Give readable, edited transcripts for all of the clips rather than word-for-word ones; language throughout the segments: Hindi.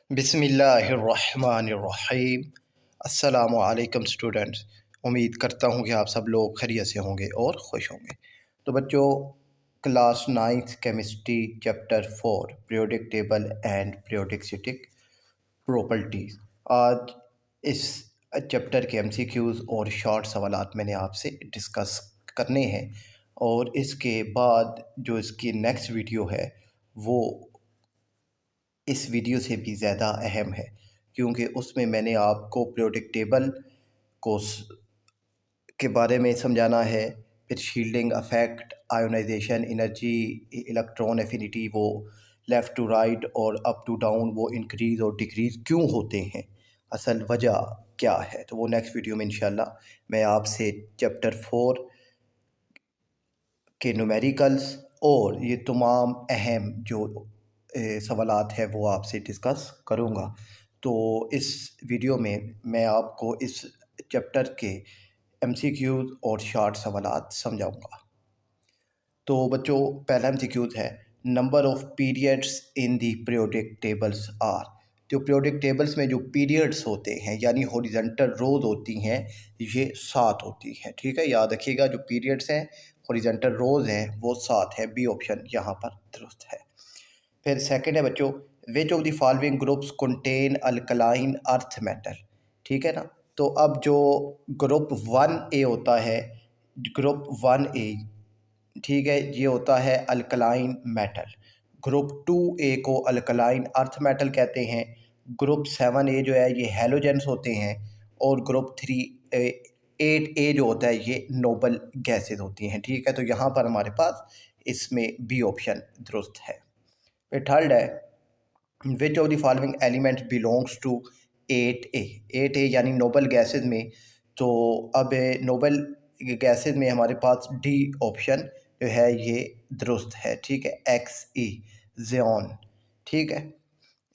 बिस्मिल्लाहिर्रहमानिर्रहीम। अस्सलामु अलैकुम स्टूडेंट्स। उम्मीद करता हूँ कि आप सब लोग खैरियत से होंगे और खुश होंगे। तो बच्चों, class ninth chemistry chapter 4 periodic table and periodicity properties. आज इस चैप्टर के एमसीक्यूज़ और शॉर्ट सवालात मैंने आपसे डिस्कस करने हैं, और इसके बाद जो इसकी नेक्स्ट वीडियो है वो इस वीडियो से भी ज़्यादा अहम है, क्योंकि उसमें मैंने आपको पीरियोडिक टेबल को के बारे में समझाना है। फिर shielding effect, ionisation energy, electron affinity, वो लेफ़्ट टू राइट और अप टू डाउन, वो इंक्रीज़ और डिक्रीज़ क्यों होते हैं, असल वजह क्या है। तो वो नेक्स्ट वीडियो में इंशाल्लाह मैं आपसे चैप्टर 4 के न्यूमेरिकल्स और ये तमाम अहम जो सवालात है वो आपसे डिस्कस करूँगा। तो इस वीडियो में मैं आपको इस चैप्टर के एमसीक्यूज़ और शॉर्ट सवालात समझाऊँगा। तो बच्चों, पहला एमसीक्यूज़ है, number of periods in the periodic tables are. जो पीरियोडिक टेबल्स में जो पीरियड्स होते हैं यानी हॉरिजॉन्टल रोज होती हैं, ये 7 होती हैं। ठीक है, याद रखिएगा, जो पीरियड्स हैं हॉरिजॉन्टल रोज हैं वो 7 है। बी ऑप्शन यहाँ पर दुरुस्त है। फिर सेकंड है बच्चों, विच of the following groups contain alkaline earth metal. ठीक है ना। तो अब जो ग्रुप 1A होता है, ग्रुप 1A, ठीक है, ये होता है अल्कलाइन मेटल। ग्रुप 2A को अल्कलाइन अर्थ मेटल कहते हैं। ग्रुप 7A जो है ये हेलोजेंस होते हैं। और ग्रुप 8A जो होता है ये नोबल गैसेज होती हैं। ठीक है, तो यहाँ पर हमारे पास इसमें बी ऑप्शन दुरुस्त है। फिर थर्ड है, which of the following elements belongs to 8A। 8A यानी नोबल गैसेज में, तो अब नोबल गैसेज में हमारे पास डी ऑप्शन जो है ये दुरुस्त है। ठीक है, XE ज़ियोन। ठीक है,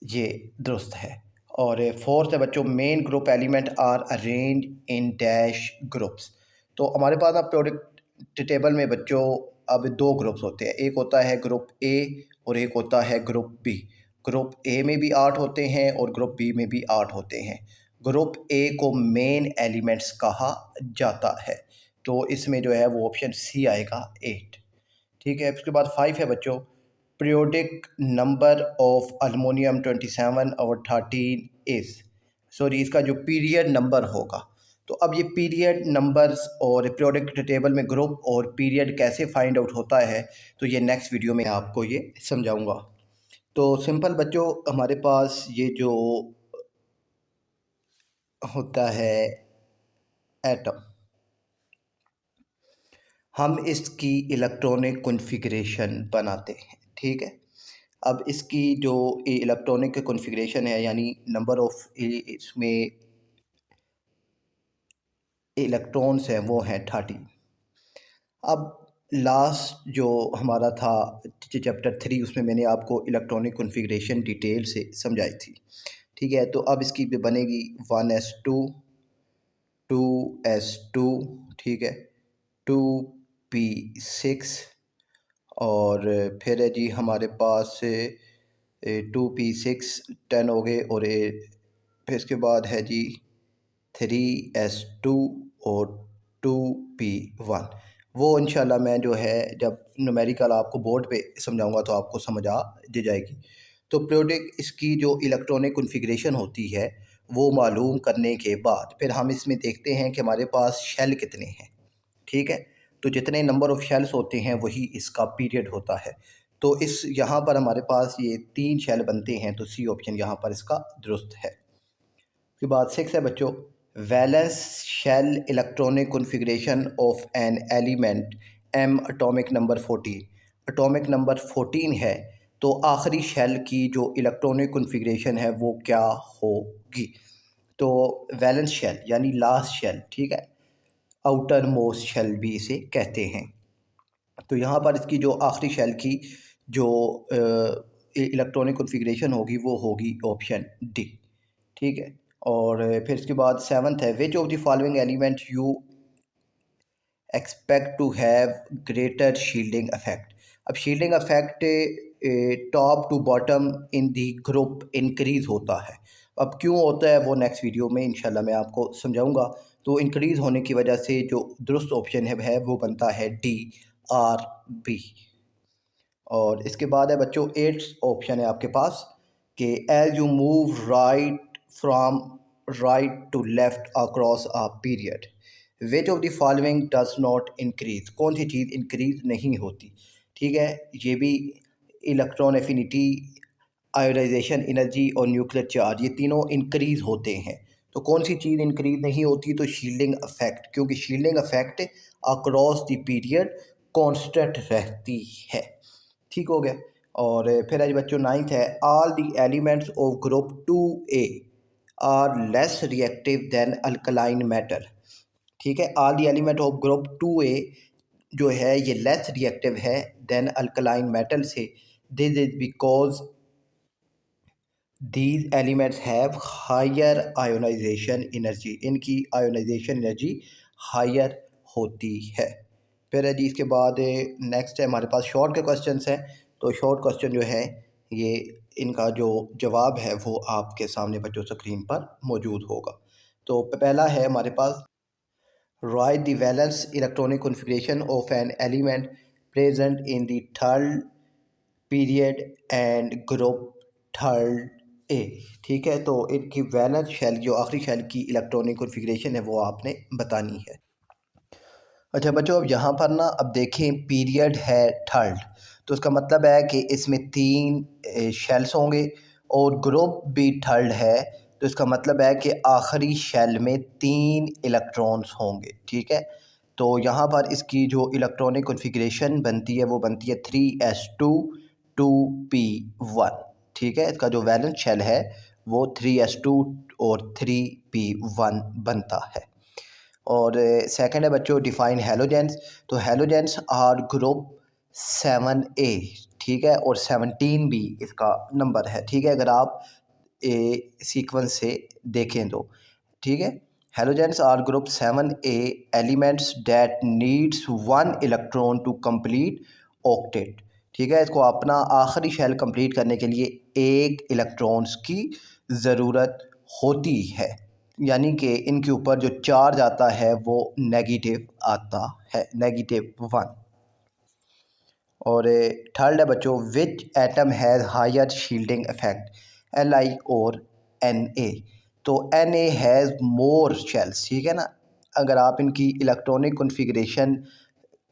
ये दुरुस्त है। और फोर्थ है बच्चों, main group element are arrange in dash groups. तो हमारे पास अब प्रोडक्ट टेबल में बच्चों अब 2 ग्रुप्स होते हैं, एक होता है ग्रुप ए और एक होता है ग्रुप बी। ग्रुप ए में भी 8 होते हैं और ग्रुप बी में भी 8 होते हैं। ग्रुप ए को मेन एलिमेंट्स कहा जाता है, तो इसमें जो है वो ऑप्शन सी आएगा 8। ठीक है, उसके बाद 5 है बच्चों, पीरियोडिक नंबर ऑफ अल्मोनियम 27 और 13 इज़। सॉरी, इसका जो पीरियड नंबर होगा, तो अब ये पीरियड नंबर्स और पीरियोडिक टेबल में ग्रुप और पीरियड कैसे फाइंड आउट होता है, तो ये नेक्स्ट वीडियो में आपको ये समझाऊंगा। तो सिंपल बच्चों, हमारे पास ये जो होता है एटम, हम इसकी इलेक्ट्रॉनिक कॉन्फ़िगरेशन बनाते हैं। ठीक है, अब इसकी जो इलेक्ट्रॉनिक कॉन्फ़िगरेशन है यानी नंबर ऑफ़ इसमें इलेक्ट्रॉन्स हैं वो हैं 30। अब लास्ट जो हमारा था चैप्टर 3, उसमें मैंने आपको इलेक्ट्रॉनिक कॉन्फ़िगरेशन डिटेल से समझाई थी। ठीक है, तो अब इसकी बनेगी 1s2 2s2, ठीक है, 2p6, और फिर है जी हमारे पास 2p6 10 हो गए, और फिर इसके बाद है जी 3s2 और 2p1। वो इंशाल्लाह मैं जो है जब न्यूमेरिकल आपको बोर्ड पे समझाऊंगा तो आपको समझ आ जाएगी। तो पीरियोडिक इसकी जो इलेक्ट्रॉनिक कॉन्फ़िगरेशन होती है वो मालूम करने के बाद फिर हम इसमें देखते हैं कि हमारे पास शेल कितने हैं। ठीक है, तो जितने नंबर ऑफ़ शेल्स होते हैं वही इसका पीरियड होता है। तो इस यहाँ पर हमारे पास ये 3 शेल बनते हैं, तो सी ऑप्शन यहाँ पर इसका दुरुस्त है। उसके बाद 6 है बच्चों, valence shell electronic configuration of an element M atomic number 14। Atomic number 14 है, तो आखिरी शेल की जो इलेक्ट्रॉनिक कॉन्फ़िगरेशन है वो क्या होगी। तो वैलेंस शेल यानी लास्ट शेल, ठीक है, आउटर मोस्ट शेल भी इसे कहते हैं। तो यहाँ पर इसकी जो आखिरी शेल की जो इलेक्ट्रॉनिक कॉन्फ़िगरेशन होगी वो होगी ऑप्शन डी। ठीक है, और फिर इसके बाद 7th है, which of the following element you expect to have greater shielding effect. अब shielding effect top to bottom in the group increase होता है। अब क्यों होता है वो नेक्स्ट वीडियो में इंशाल्लाह मैं आपको समझाऊंगा। तो इंक्रीज़ होने की वजह से जो दुरुस्त ऑप्शन है वो बनता है DRB। और इसके बाद है बच्चों 8th ऑप्शन है आपके पास कि as you move right from right to left across a period which of the following does not increase. कौन सी चीज़ इंक्रीज नहीं होती। ठीक है, ये भी इलेक्ट्रॉन एफिनिटी, आयोनाइजेशन एनर्जी और न्यूक्लियर चार्ज, ये तीनों इंक्रीज होते हैं। तो कौन सी चीज़ इंक्रीज नहीं होती, तो शील्डिंग इफेक्ट, क्योंकि shielding effect across the period constant रहती है। ठीक हो गया। और फिर आज बच्चों 9th है all the elements of group 2A are less reactive than alkaline metal. ठीक है, all the element of group 2A जो है ये लेस रिएक्टिव है दैन अल्कलाइन मेटल से। This is because these elements have higher ionisation energy, इनकी आयोनाइजेशन एनर्जी हायर होती है। फिर है जी इसके बाद नेक्स्ट है हमारे पास शॉर्ट के क्वेश्चंस हैं। तो शॉर्ट क्वेश्चन जो है ये इनका जो जवाब है वो आपके सामने बच्चों स्क्रीन पर मौजूद होगा। तो पहला है हमारे पास write the valence electronic configuration of an element present in the third period and group third A. ठीक है, तो इनकी वैलेंस शेल जो आखिरी शेल की इलेक्ट्रॉनिक कॉन्फ़िगरेशन है वो आपने बतानी है। अच्छा बच्चों, अब यहाँ पर ना अब देखें पीरियड है थर्ड, तो उसका मतलब है कि इसमें 3 शेल्स होंगे और ग्रुप भी थर्ड है, तो इसका मतलब है कि आखिरी शेल में 3 इलेक्ट्रॉन्स होंगे। ठीक है, तो यहाँ पर इसकी जो इलेक्ट्रॉनिक कॉन्फ़िगरेशन बनती है वो बनती है 3s2 2p1। ठीक है, इसका जो वैलेंस शेल है वो 3s2 और 3p1 बनता है। और सेकंड है बच्चों डिफाइन हेलोजेंस। तो हेलोजेंस आर ग्रुप 7A। ठीक है, और 17 भी इसका नंबर है। ठीक है, अगर आप सीक्वेंस से देखें तो ठीक है, halogens are group 7A elements that needs 1 electron to complete octet. ठीक है, इसको अपना आखिरी शेल कंप्लीट करने के लिए 1 इलेक्ट्रॉन्स की ज़रूरत होती है, यानी कि इनके ऊपर जो चार्ज आता है वो नेगेटिव आता है, -1। और थर्ड है बच्चों which atom has higher shielding effect, Li और Na। तो Na हैज़ मोर शेल्स। ठीक है ना, अगर आप इनकी इलेक्ट्रॉनिक कॉन्फ़िगरेशन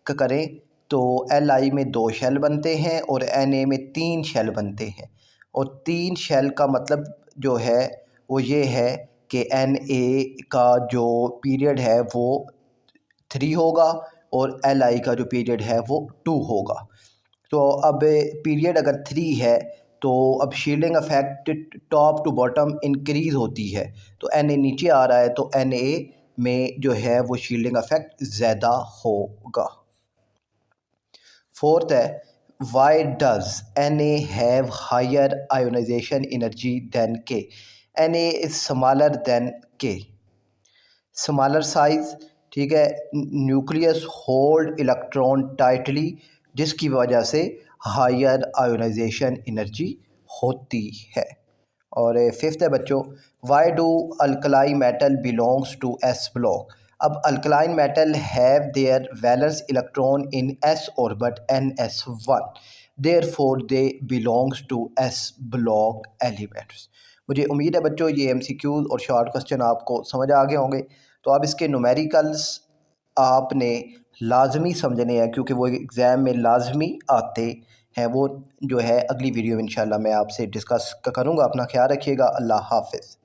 करें तो Li में 2 शेल बनते हैं और Na में 3 शेल बनते हैं। और 3 शेल का मतलब जो है वो ये है कि Na का जो पीरियड है वो 3 होगा और Li का जो पीरियड है वो 2 होगा। तो अब पीरियड अगर 3 है तो अब shielding effect top to bottom increase होती है, तो Na नीचे आ रहा है तो Na में जो है वो शील्डिंग इफेक्ट ज़्यादा होगा। फोर्थ है why does Na have higher ionisation energy than K। Na is smaller than K, smaller size. ठीक है, न्यूक्लियस होल्ड इलेक्ट्रॉन टाइटली, जिसकी वजह से हायर आयोनाइजेशन एनर्जी होती है। और फिफ्थ है बच्चों why do alkali metal belongs to S block. अब alkaline metal have their valence electron in S orbit NS1, therefore they belongs to S block elements. मुझे उम्मीद है बच्चों ये MCQs और शॉर्ट क्वेश्चन आपको समझ आ गए होंगे। तो अब इसके न्यूमेरिकल्स आपने लाजमी समझने हैं, क्योंकि वो एग्ज़ाम में लाजमी आते हैं। वो जो है अगली वीडियो में इंशाल्लाह मैं आपसे डिस्कस करूँगा। अपना ख्याल रखिएगा। अल्लाह हाफ़िज़।